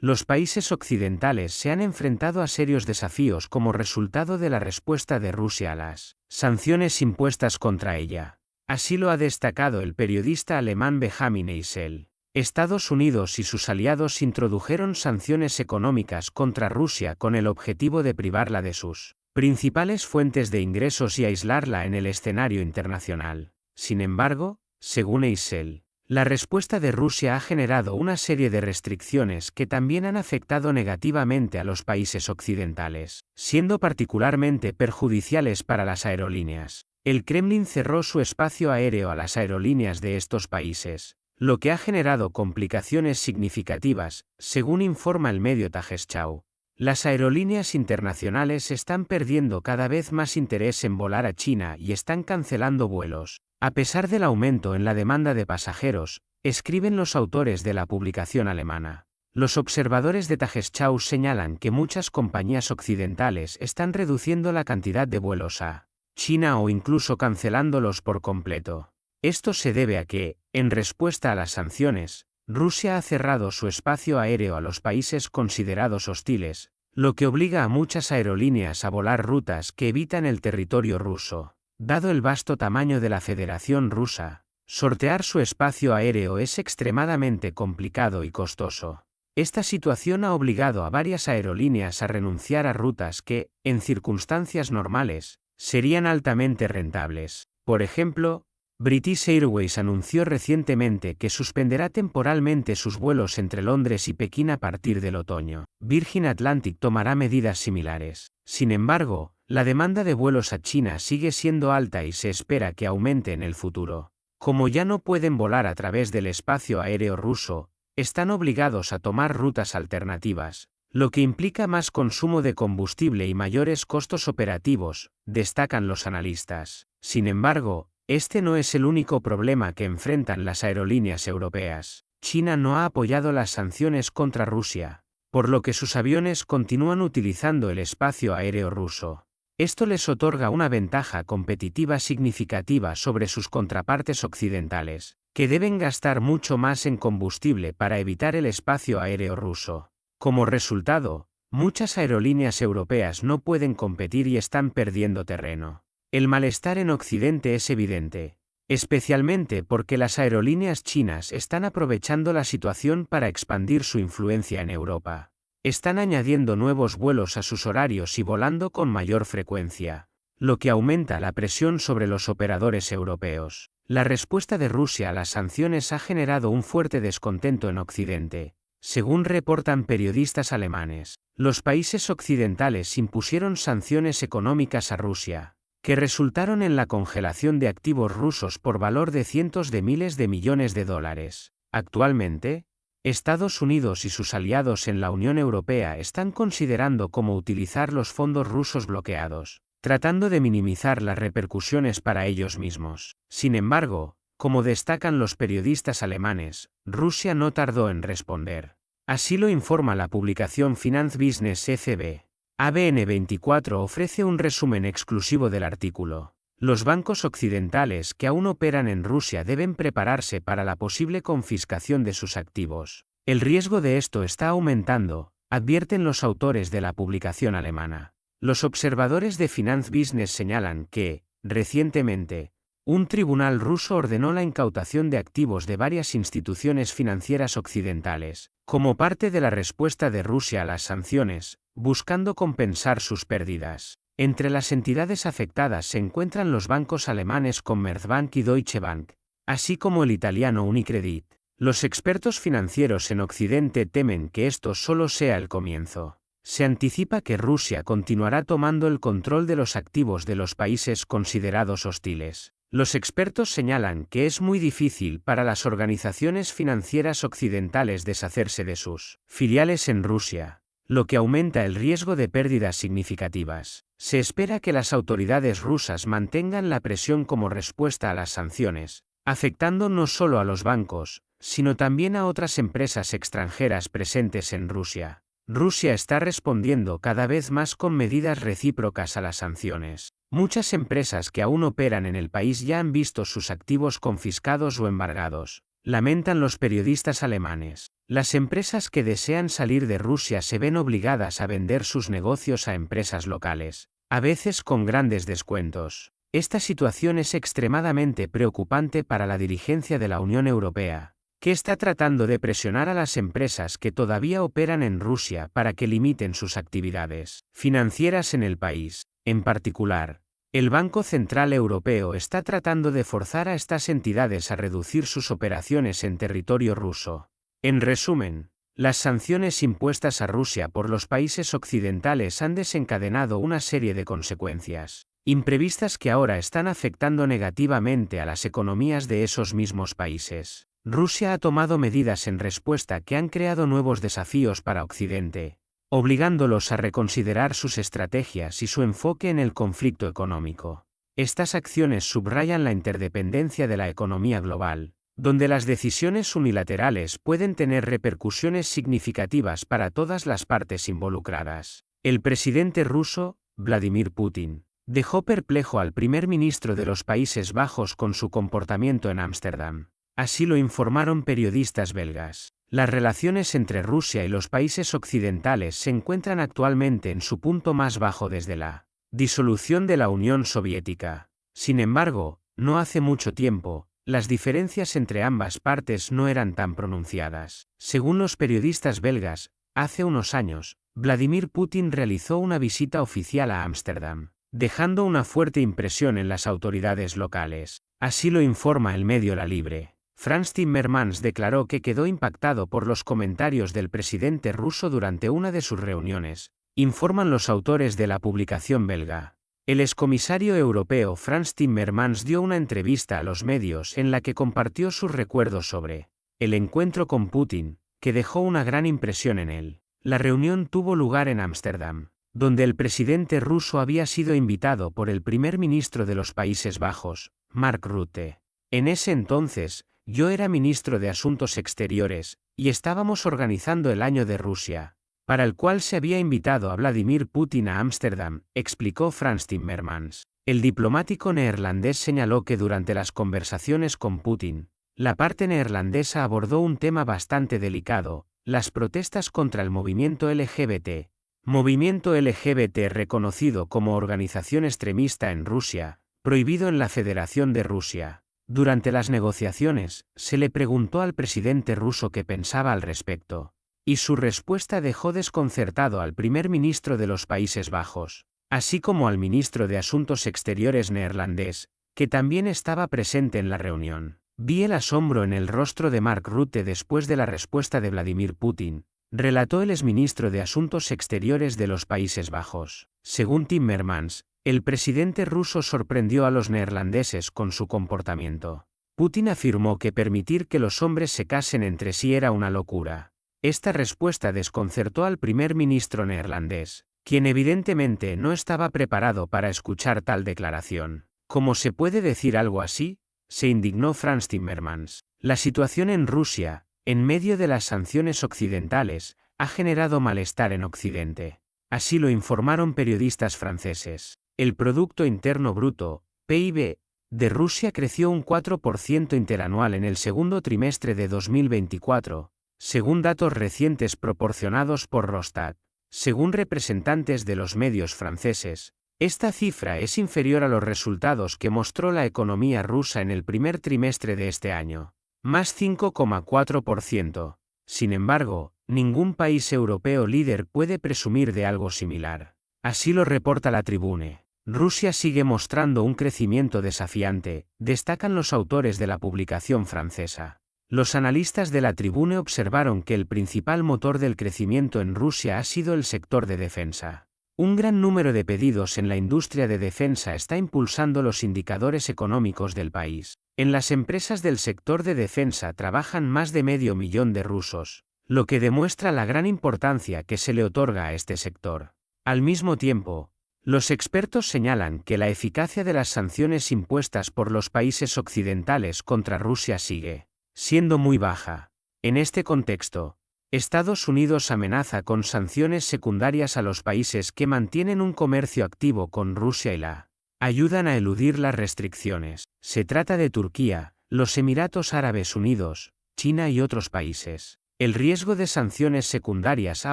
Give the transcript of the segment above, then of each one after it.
Los países occidentales se han enfrentado a serios desafíos como resultado de la respuesta de Rusia a las sanciones impuestas contra ella. Así lo ha destacado el periodista alemán Benjamin Eisel. Estados Unidos y sus aliados introdujeron sanciones económicas contra Rusia con el objetivo de privarla de sus principales fuentes de ingresos y aislarla en el escenario internacional. Sin embargo, según Eisel, la respuesta de Rusia ha generado una serie de restricciones que también han afectado negativamente a los países occidentales, siendo particularmente perjudiciales para las aerolíneas. El Kremlin cerró su espacio aéreo a las aerolíneas de estos países, lo que ha generado complicaciones significativas, según informa el medio Tagesschau. Las aerolíneas internacionales están perdiendo cada vez más interés en volar a China y están cancelando vuelos, a pesar del aumento en la demanda de pasajeros, escriben los autores de la publicación alemana. Los observadores de Tagesschau señalan que muchas compañías occidentales están reduciendo la cantidad de vuelos a China o incluso cancelándolos por completo. Esto se debe a que, en respuesta a las sanciones, Rusia ha cerrado su espacio aéreo a los países considerados hostiles, lo que obliga a muchas aerolíneas a volar rutas que evitan el territorio ruso. Dado el vasto tamaño de la Federación Rusa, sortear su espacio aéreo es extremadamente complicado y costoso. Esta situación ha obligado a varias aerolíneas a renunciar a rutas que, en circunstancias normales, serían altamente rentables. Por ejemplo, British Airways anunció recientemente que suspenderá temporalmente sus vuelos entre Londres y Pekín a partir del otoño. Virgin Atlantic tomará medidas similares. Sin embargo, la demanda de vuelos a China sigue siendo alta y se espera que aumente en el futuro. Como ya no pueden volar a través del espacio aéreo ruso, están obligados a tomar rutas alternativas, lo que implica más consumo de combustible y mayores costos operativos, destacan los analistas. Sin embargo, este no es el único problema que enfrentan las aerolíneas europeas. China no ha apoyado las sanciones contra Rusia, por lo que sus aviones continúan utilizando el espacio aéreo ruso. Esto les otorga una ventaja competitiva significativa sobre sus contrapartes occidentales, que deben gastar mucho más en combustible para evitar el espacio aéreo ruso. Como resultado, muchas aerolíneas europeas no pueden competir y están perdiendo terreno. El malestar en Occidente es evidente, especialmente porque las aerolíneas chinas están aprovechando la situación para expandir su influencia en Europa. Están añadiendo nuevos vuelos a sus horarios y volando con mayor frecuencia, lo que aumenta la presión sobre los operadores europeos. La respuesta de Rusia a las sanciones ha generado un fuerte descontento en Occidente. Según reportan periodistas alemanes, los países occidentales impusieron sanciones económicas a Rusia, que resultaron en la congelación de activos rusos por valor de cientos de miles de millones de dólares. Actualmente, Estados Unidos y sus aliados en la Unión Europea están considerando cómo utilizar los fondos rusos bloqueados, tratando de minimizar las repercusiones para ellos mismos. Sin embargo, como destacan los periodistas alemanes, Rusia no tardó en responder. Así lo informa la publicación Finance Business ECB. ABN24 ofrece un resumen exclusivo del artículo. Los bancos occidentales que aún operan en Rusia deben prepararse para la posible confiscación de sus activos. El riesgo de esto está aumentando, advierten los autores de la publicación alemana. Los observadores de Finance Business señalan que, recientemente, un tribunal ruso ordenó la incautación de activos de varias instituciones financieras occidentales, como parte de la respuesta de Rusia a las sanciones, buscando compensar sus pérdidas. Entre las entidades afectadas se encuentran los bancos alemanes Commerzbank y Deutsche Bank, así como el italiano Unicredit. Los expertos financieros en Occidente temen que esto solo sea el comienzo. Se anticipa que Rusia continuará tomando el control de los activos de los países considerados hostiles. Los expertos señalan que es muy difícil para las organizaciones financieras occidentales deshacerse de sus filiales en Rusia, lo que aumenta el riesgo de pérdidas significativas. Se espera que las autoridades rusas mantengan la presión como respuesta a las sanciones, afectando no solo a los bancos, sino también a otras empresas extranjeras presentes en Rusia. Rusia está respondiendo cada vez más con medidas recíprocas a las sanciones. Muchas empresas que aún operan en el país ya han visto sus activos confiscados o embargados, lamentan los periodistas alemanes. Las empresas que desean salir de Rusia se ven obligadas a vender sus negocios a empresas locales, a veces con grandes descuentos. Esta situación es extremadamente preocupante para la dirigencia de la Unión Europea, que está tratando de presionar a las empresas que todavía operan en Rusia para que limiten sus actividades financieras en el país. En particular, el Banco Central Europeo está tratando de forzar a estas entidades a reducir sus operaciones en territorio ruso. En resumen, las sanciones impuestas a Rusia por los países occidentales han desencadenado una serie de consecuencias imprevistas que ahora están afectando negativamente a las economías de esos mismos países. Rusia ha tomado medidas en respuesta que han creado nuevos desafíos para Occidente, obligándolos a reconsiderar sus estrategias y su enfoque en el conflicto económico. Estas acciones subrayan la interdependencia de la economía global, donde las decisiones unilaterales pueden tener repercusiones significativas para todas las partes involucradas. El presidente ruso, Vladimir Putin, dejó perplejo al primer ministro de los Países Bajos con su comportamiento en Ámsterdam. Así lo informaron periodistas belgas. Las relaciones entre Rusia y los países occidentales se encuentran actualmente en su punto más bajo desde la disolución de la Unión Soviética. Sin embargo, no hace mucho tiempo, las diferencias entre ambas partes no eran tan pronunciadas. Según los periodistas belgas, hace unos años, Vladimir Putin realizó una visita oficial a Ámsterdam, dejando una fuerte impresión en las autoridades locales. Así lo informa el medio La Libre. Frans Timmermans declaró que quedó impactado por los comentarios del presidente ruso durante una de sus reuniones, informan los autores de la publicación belga. El excomisario europeo Frans Timmermans dio una entrevista a los medios en la que compartió sus recuerdos sobre el encuentro con Putin, que dejó una gran impresión en él. La reunión tuvo lugar en Ámsterdam, donde el presidente ruso había sido invitado por el primer ministro de los Países Bajos, Mark Rutte. En ese entonces, yo era ministro de Asuntos Exteriores, y estábamos organizando el Año de Rusia, para el cual se había invitado a Vladimir Putin a Ámsterdam, explicó Frans Timmermans. El diplomático neerlandés señaló que durante las conversaciones con Putin, la parte neerlandesa abordó un tema bastante delicado, las protestas contra el movimiento LGBT. Movimiento LGBT reconocido como organización extremista en Rusia, prohibido en la Federación de Rusia. Durante las negociaciones, se le preguntó al presidente ruso qué pensaba al respecto, y su respuesta dejó desconcertado al primer ministro de los Países Bajos, así como al ministro de Asuntos Exteriores neerlandés, que también estaba presente en la reunión. Vi el asombro en el rostro de Mark Rutte después de la respuesta de Vladimir Putin, relató el exministro de Asuntos Exteriores de los Países Bajos. Según Timmermans, el presidente ruso sorprendió a los neerlandeses con su comportamiento. Putin afirmó que permitir que los hombres se casen entre sí era una locura. Esta respuesta desconcertó al primer ministro neerlandés, quien evidentemente no estaba preparado para escuchar tal declaración. ¿Cómo se puede decir algo así?, se indignó Frans Timmermans. La situación en Rusia, en medio de las sanciones occidentales, ha generado malestar en Occidente. Así lo informaron periodistas franceses. El Producto Interno Bruto, PIB, de Rusia creció un 4% interanual en el segundo trimestre de 2024, según datos recientes proporcionados por Rosstat. Según representantes de los medios franceses, esta cifra es inferior a los resultados que mostró la economía rusa en el primer trimestre de este año, más 5,4%. Sin embargo, ningún país europeo líder puede presumir de algo similar. Así lo reporta la Tribune. Rusia sigue mostrando un crecimiento desafiante, destacan los autores de la publicación francesa. Los analistas de la Tribune observaron que el principal motor del crecimiento en Rusia ha sido el sector de defensa. Un gran número de pedidos en la industria de defensa está impulsando los indicadores económicos del país. En las empresas del sector de defensa trabajan más de 500.000 de rusos, lo que demuestra la gran importancia que se le otorga a este sector. Al mismo tiempo, los expertos señalan que la eficacia de las sanciones impuestas por los países occidentales contra Rusia sigue siendo muy baja. En este contexto, Estados Unidos amenaza con sanciones secundarias a los países que mantienen un comercio activo con Rusia y la ayudan a eludir las restricciones. Se trata de Turquía, los Emiratos Árabes Unidos, China y otros países. El riesgo de sanciones secundarias ha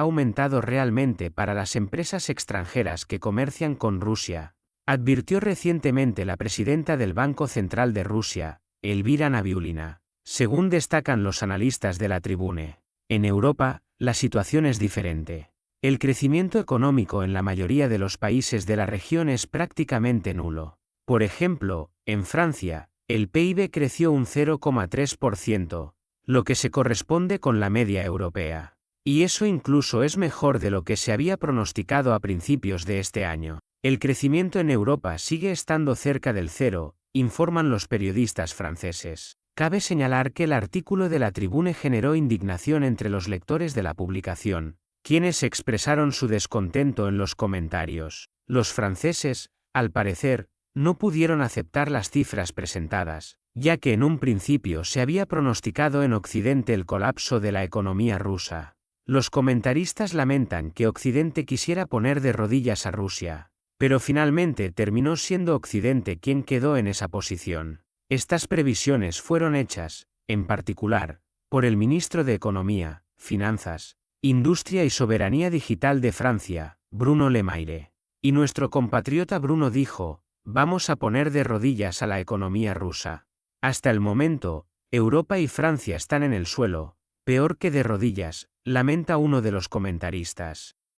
aumentado realmente para las empresas extranjeras que comercian con Rusia, advirtió recientemente la presidenta del Banco Central de Rusia, Elvira Nabiullina. Según destacan los analistas de la Tribune, en Europa, la situación es diferente. El crecimiento económico en la mayoría de los países de la región es prácticamente nulo. Por ejemplo, en Francia, el PIB creció un 0,3%, lo que se corresponde con la media europea. Y eso incluso es mejor de lo que se había pronosticado a principios de este año. El crecimiento en Europa sigue estando cerca del cero, informan los periodistas franceses. Cabe señalar que el artículo de la Tribune generó indignación entre los lectores de la publicación, quienes expresaron su descontento en los comentarios. Los franceses, al parecer, no pudieron aceptar las cifras presentadas, ya que en un principio se había pronosticado en Occidente el colapso de la economía rusa. Los comentaristas lamentan que Occidente quisiera poner de rodillas a Rusia, pero finalmente terminó siendo Occidente quien quedó en esa posición. Estas previsiones fueron hechas, en particular, por el ministro de Economía, Finanzas, Industria y Soberanía Digital de Francia, Bruno Le Maire. Y nuestro compatriota Bruno dijo: vamos a poner de rodillas a la economía rusa. Hasta el momento, Europa y Francia están en el suelo, peor que de rodillas, lamenta uno de los comentaristas.